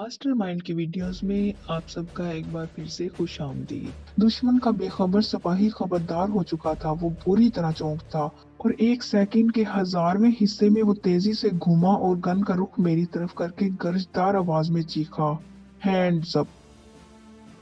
Mastermind की videos में आप सबका एक बार फिर से खुश आमदीद। दुश्मन का बेखबर सिपाही खबरदार हो चुका था। वो पूरी तरह चौंक था और एक सेकंड के 1000वें हिस्से में वो तेजी से घूमा और गन का रुख मेरी तरफ करके गरजदार आवाज में चीखा, हैंड्स अप।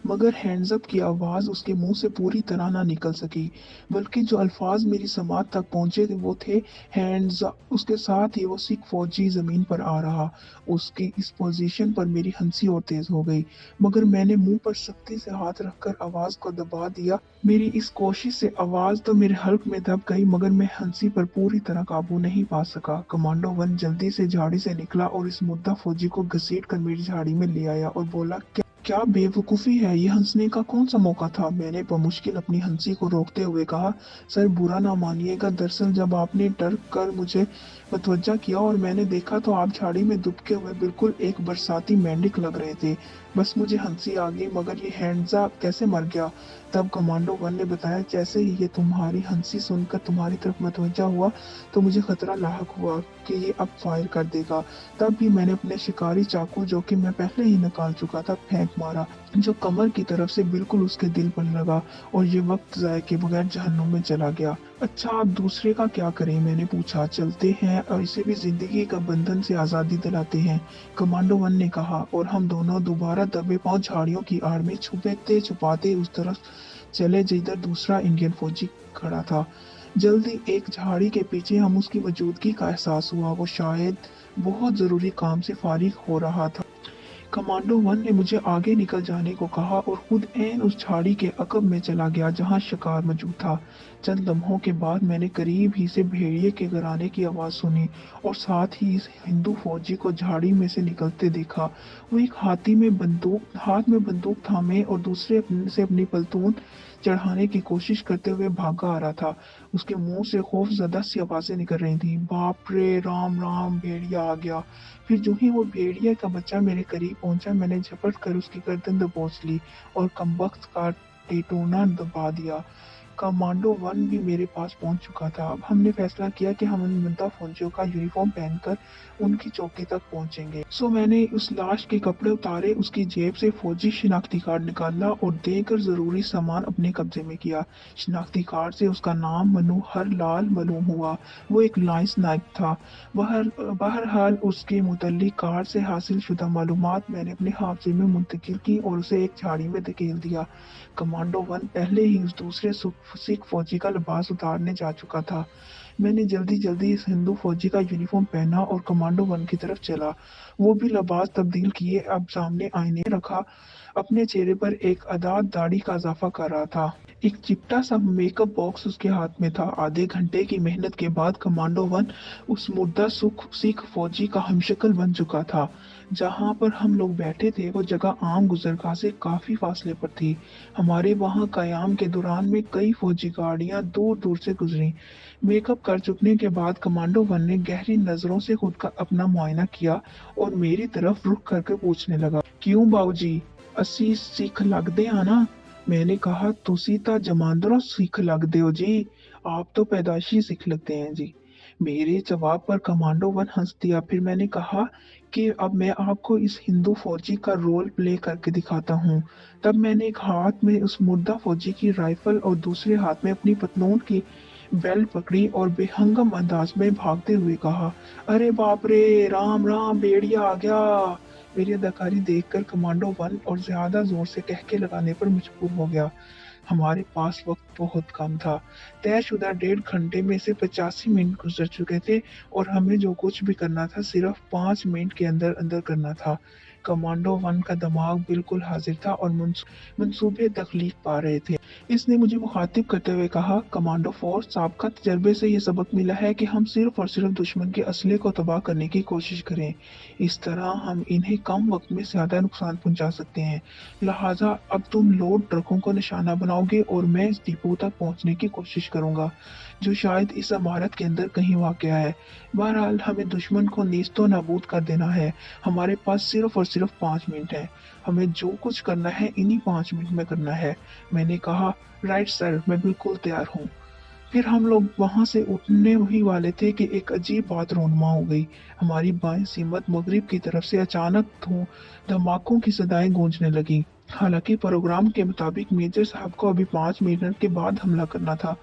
मगर हैंड्स अप की आवाज उसके मुंह से पूरी तरह ना निकल सकी, बल्कि जो अल्फाज मेरी समात तक पहुंचे थे वो थे हैंड्स अप। उसके साथ ही वो सिख फौजी जमीन पर आ रहा। उसकी इस पोजीशन पर मेरी हंसी और तेज हो गई, मगर मैंने मुंह पर सख्ती से हाथ रखकर आवाज को दबा दिया। मेरी इस कोशिश से आवाज तो मेरे हल्क में दब गई, मगर मैं हंसी पर पूरी तरह काबू नहीं पा सका। कमांडो वन जल्दी से झाड़ी से निकला और इस मुर्दा फौजी को घसीट कर मेरी झाड़ी में ले आया और बोला, क्या बेवकूफ़ी है, ये हंसने का कौन सा मौका था? मैंने बमुश्किल अपनी हंसी को रोकते हुए कहा, सर बुरा ना मानिएगा, दरअसल जब आपने डर कर मुझे मतवज्जा किया और मैंने देखा तो आप झाड़ी में दुबके हुए बिल्कुल एक बरसाती मेंढक लग रहे थे। बस मुझे हंसी आ गई, मगर ये हैंड्सा कैसे मर गया? तब कमांडो वन ने बताया, जैसे ही ये तुम्हारी हंसी सुनकर तुम्हारी तरफ मतवज्जा हुआ तो मुझे खतरा लाहक हुआ कि ये अब फायर कर देगा। तब भी मैंने अपने शिकारी चाकू, जो कि मैं पहले ही निकाल चुका था, फेंक मारा, जो कमर की तरफ से बिल्कुल उसके दिल पर लगा और ये वक्त ज़ाय के बगैर जहन्नुम में चला गया। अच्छा, आप दूसरे का क्या करें? मैंने पूछा। चलते हैं और इसे भी जिंदगी का बंधन से आज़ादी दिलाते हैं, कमांडो वन ने कहा, और हम दोनों दोबारा दबे पांव झाड़ियों की आड़ में छुपते छुपाते उस तरफ चले जिधर दूसरा इंडियन फौजी खड़ा था। जल्दी एक झाड़ी के पीछे हम उसकी मौजूदगी का एहसास हुआ। वो शायद बहुत जरूरी काम से फारिग हो रहा था। कमांडो वन ने मुझे आगे निकल जाने को कहा और खुद ऐन उस झाड़ी के अकब में चला गया जहां शिकार मौजूद था। चंद लम्हों के बाद मैंने करीब ही से भेड़िए के गराने की आवाज सुनी और साथ ही इस हिंदू फौजी को झाड़ी में से निकलते देखा। वो एक हाथ में बंदूक थामे और दूसरे से अपनी पलतून चढ़ाने की कोशिश करते हुए भागा आ रहा था। उसके मुंह से खौफजदा सी आवाजें निकल रही थी, बाप रे, राम राम, भेड़िया आ गया। फिर जो ही वो भेड़िया का बच्चा मेरे करीब पहुंचा, मैंने झपट कर उसकी गर्दन दबोच ली और कमबख्त का टेटोना दबा दिया। कमांडो वन भी मेरे पास पहुंच चुका था। अब हमने फैसला किया कि हम उन मुद्दा फौजियों का यूनिफॉर्म पहनकर उनकी चौकी तक पहुंचेंगे। सो मैंने उस लाश के कपड़े उतारे, उसकी जेब से फौजी शिनाख्ती कार्ड निकाला और देकर जरूरी सामान अपने कब्जे में किया। शिनाख्ती कार्ड से उसका नाम मनोहर लाल मालूम हुआ। वो एक लाइंस नायक था। बहरहाल उसके मुतल्लिक कार्ड से हासिल शुदा मालूमात मैंने अपने हाफजे में मुंतकिल की और उसे एक झाड़ी में धकेल दिया। कमांडो वन पहले ही उस दूसरे सिख फौजी का लिबास उतारने जा चुका था। मैंने जल्दी जल्दी इस हिंदू फौजी का यूनिफॉर्म पहना और कमांडो वन की तरफ चला। वो भी लिबास तब्दील किए अब सामने आईने रखा अपने चेहरे पर एक अदाद दाढ़ी का इजाफा कर रहा था। एक चिपटा सा मेकअप बॉक्स उसके हाथ में था। आधे घंटे की मेहनत के बाद कमांडो वन उस मुर्दा सिख फौजी का हमशक्ल बन चुका था। जहां पर हम लोग बैठे थे वो जगह आम गुजरगाह से काफी फासले पर थी। हमारे वहां कयाम के दौरान में कई फौजी गाड़ियां दूर दूर से गुजरी। मेकअप कर चुकने के बाद कमांडो वन ने गहरी नजरों से खुद का अपना मुआयना किया और मेरी तरफ रुख करके पूछने लगा, क्यों बाबूजी, अस्सी सिख लगदे आ ना? मैंने कहा, तुसी ता जमांदरों सिख लगदे हो जी, आप तो पैदाइशी सिख लगते हैं जी। मेरे जवाब पर कमांडो वन हंस दिया। फिर मैंने कहा कि अब मैं आपको इस हिंदू फौजी का रोल प्ले करके दिखाता हूँ। तब मैंने एक हाथ में उस मुर्दा फौजी की राइफल और दूसरे हाथ में अपनी पतलून की बेल्ट पकड़ी और बेहंगम अंदाज में भागते हुए कहा, अरे बाप रे, राम राम, भेड़िया आ गया। मेरी अदाकारी देखकर कमांडो वन और ज्यादा जोर से कहके लगाने पर मजबूर हो गया। हमारे पास वक्त बहुत कम था। तयशुदा 1.5 घंटे में से 85 मिनट गुजर चुके थे और हमें जो कुछ भी करना था सिर्फ 5 मिनट के अंदर अंदर करना था। कमांडो वन का दिमाग बिल्कुल हाजिर था और मंसूबे तख्लीक पा रहे थे। इसने मुझे मुखातिब करते हुए कहा, कमांडो फोर्स, साबका तजर्बे से ये सबक मिला है कि हम सिर्फ और सिर्फ दुश्मन के असले को तबाह करने की कोशिश करें। इस तरह हम इन्हें कम वक्त में ज्यादा नुकसान पहुंचा सकते हैं। लिहाजा अब तुम लोड ट्रकों को निशाना बनाओगे और मैं इस डिपो तक पहुंचने की कोशिश करूंगा, जो शायद इस इमारत के अंदर कहीं वाक़ है। बहरहाल हमें दुश्मन को नीस्तो नाबूद कर देना है। हमारे पास सिर्फ और सिर्फ 5 मिनट है। हमें जो कुछ करना है इन्हीं 5 मिनट में करना है। मैंने कहा, राइट सर, मैं बिल्कुल तैयार हूँ। फिर हम लोग वहां से उठने ही वाले थे कि एक अजीब बात रोनुमा हो गई। हमारी बाएं सीमत मगरिब की तरफ से अचानक धमाकों की सदाएं गूंजने लगी। हालांकि प्रोग्राम के मुताबिक मेजर साहब को अभी 5 मिनट के बाद हमला करना था,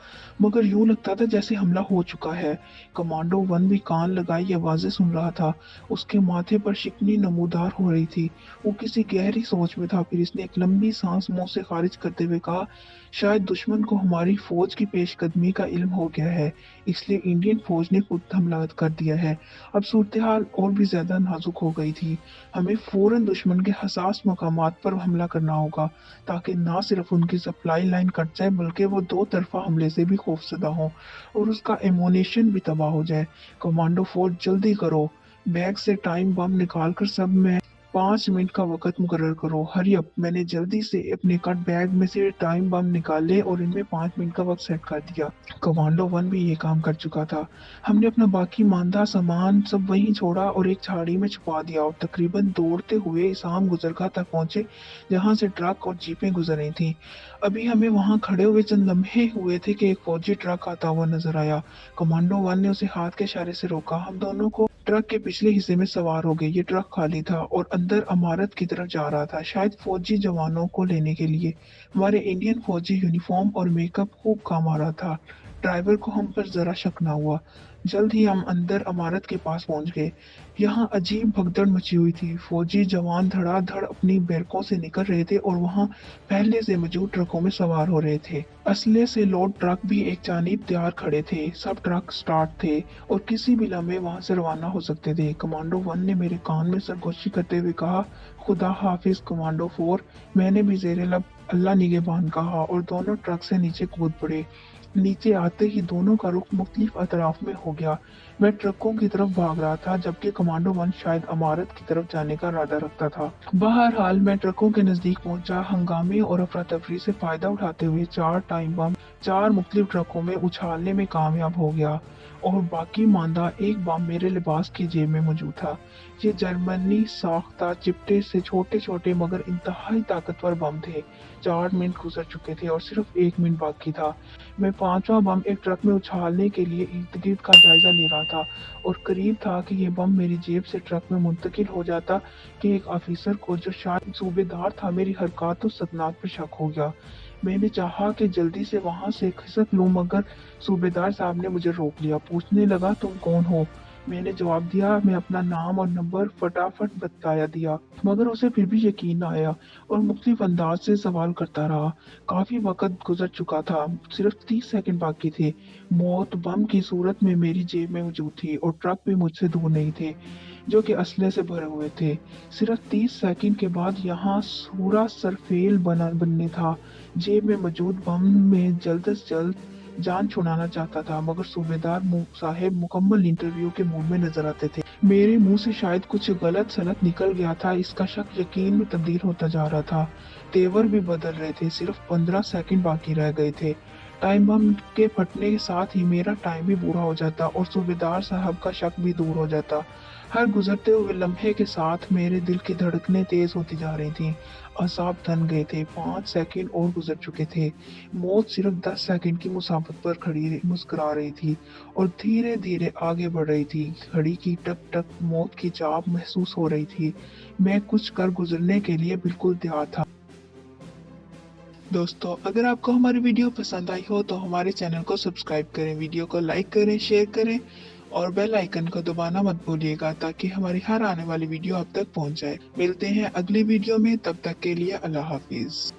मगर यूं लगता था जैसे हमला हो चुका है। कमांडो वन भी कान लगाई आवाजें सुन रहा था। उसके माथे पर शिकनी नमूदार हो रही थी। वो किसी गहरी सोच में था। फिर इसने एक लंबी सांस मुंह से खारिज करते हुए कहा, शायद दुश्मन को हमारी फौज की पेशकदमी का इल्म हो गया है, इसलिए इंडियन फौज ने खुद हमला कर दिया है। अब सूरत हाल और भी ज्यादा नाजुक हो गई थी। हमें फौरन दुश्मन के हसास मकामात पर हमला करना होगा, ताकि ना सिर्फ उनकी सप्लाई लाइन कट जाए बल्कि वो दो तरफा हमले से भी खौफजदा हो और उसका एमोनेशन भी तबाह हो जाए। कमांडो फोर्स जल्दी करो, बैग से टाइम बम निकाल कर सब में 5 मिनट का वक्त मुकर्रर करो। Hurry up. मैंने जल्दी से अपने कट बैग में से टाइम बम निकाले और इनमें 5 मिनट का वक्त सेट कर दिया। कमांडो वन भी ये काम कर चुका था। हमने अपना बाकी मानदा सामान सब वहीं छोड़ा और एक झाड़ी में छुपा दिया और तकरीबन दौड़ते हुए इसाम गुजरगाह तक पहुंचे, जहां से ट्रक और जीपें गुजर रही थी। अभी हमें वहां खड़े हुए चंद लम्हे हुए थे कि एक फौजी ट्रक आता हुआ नजर आया। कमांडो वन ने उसे हाथ के इशारे से रोका। हम दोनों को ट्रक के पिछले हिस्से में सवार हो गए। ये ट्रक खाली था और अंदर इमारत की तरफ जा रहा था, शायद फौजी जवानों को लेने के लिए। हमारे इंडियन फौजी यूनिफॉर्म और मेकअप खूब काम आ रहा था। ड्राइवर को हम पर जरा शक ना हुआ। जल्द ही हम अंदर इमारत के पास पहुंच गए। यहाँ अजीब भगदड़ मची हुई थी। फौजी जवान धड़ाधड़ अपनी बैरकों से निकल रहे थे और वहाँ पहले से मौजूद ट्रकों में सवार हो रहे थे। असले से लोड ट्रक भी एक जानिब तैयार खड़े थे। सब ट्रक स्टार्ट थे और किसी भी लम्हे वहां से रवाना हो सकते थे। कमांडो वन ने मेरे कान में सरगोशी करते हुए कहा, खुदा हाफिज कमांडो फोर। मैंने भी जेरे लब अल्लाह निगहबान कहा और दोनों ट्रक से नीचे कूद पड़े। नीचे आते ही दोनों का रुख मुख्तलिफ अतराफ में हो गया। मैं ट्रकों की तरफ भाग रहा था, जबकि कमांडो वन शायद इमारत की तरफ जाने का इरादा रखता था। बहरहाल मैं ट्रकों के नजदीक पहुंचा। हंगामे और अफरा तफरी से फायदा उठाते हुए 4 टाइम बम 4 मुख्तलिफ ट्रकों में उछालने में कामयाब हो गया और बाकी मांदा एक बम मेरे लिबास की जेब में मौजूद था। ये जर्मनी साख्ता चिपटे से छोटे छोटे मगर इंतहाई ताकतवर बम थे। 4 मिनट गुजर चुके थे और सिर्फ 1 मिनट बाकी था। मैं पांचवा बम एक ट्रक में उछालने के लिए इर्द गिर्द का जायजा ले रहा था और करीब था कि यह बम मेरी जेब से ट्रक में मुंतकिल हो जाता कि एक ऑफिसर को, जो शायद सूबेदार था, मेरी हरकत और सकनात पर शक हो गया। मैंने चाहा कि जल्दी से वहां से खिसक लूं, मगर सूबेदार साहब ने मुझे रोक लिया। पूछने लगा, तुम कौन हो? मैंने जवाब दिया। मैं अपना नाम और नंबर फटाफट बताया दिया, मगर उसे फिर भी यकीन न आया और मुख्तलिफ अंदाज से सवाल करता रहा। काफी वक्त गुजर चुका था, सिर्फ 30 सेकंड बाकी थे। मौत बम की सूरत में मेरी जेब में मौजूद थी और ट्रक भी मुझसे दूर नहीं थे, जो कि असले से भरे हुए थे। सिर्फ 30 सेकंड के बाद यहाँ सूरा सरफेल बनने था। जेब में मौजूद बम में जल्द से जल्द जान छुड़ाना चाहता था, मगर सूबेदार साहब मुकम्मल इंटरव्यू के मूड में नजर आते थे। मेरे मुंह से शायद कुछ गलत सलत निकल गया था। इसका शक यकीन में तब्दील होता जा रहा था। तेवर भी बदल रहे थे। सिर्फ 15 सेकंड बाकी रह गए थे। टाइम बम के फटने के साथ ही मेरा टाइम भी पूरा हो जाता और सूबेदार साहब का शक भी दूर हो जाता। हर गुजरते हुए लम्हे के साथ मेरे दिल की धड़कनें तेज होती जा रही थीं। असाब थन गए थे। 5 सेकंड और गुजर चुके थे। मौत सिर्फ 10 सेकंड की मुसाफत पर खड़ी मुस्कुरा रही थी और धीरे धीरे आगे बढ़ रही थी। घड़ी की टक टक मौत की चाप महसूस हो रही थी। मैं कुछ कर गुजरने के लिए बिल्कुल तैयार था। दोस्तों, अगर आपको हमारी वीडियो पसंद आई हो तो हमारे चैनल को सब्सक्राइब करें, वीडियो को लाइक करें, शेयर करें और बेल आइकन को दबाना मत भूलिएगा, ताकि हमारी हर आने वाली वीडियो आप तक पहुंच जाए। मिलते हैं अगली वीडियो में, तब तक के लिए अल्लाह हाफिज।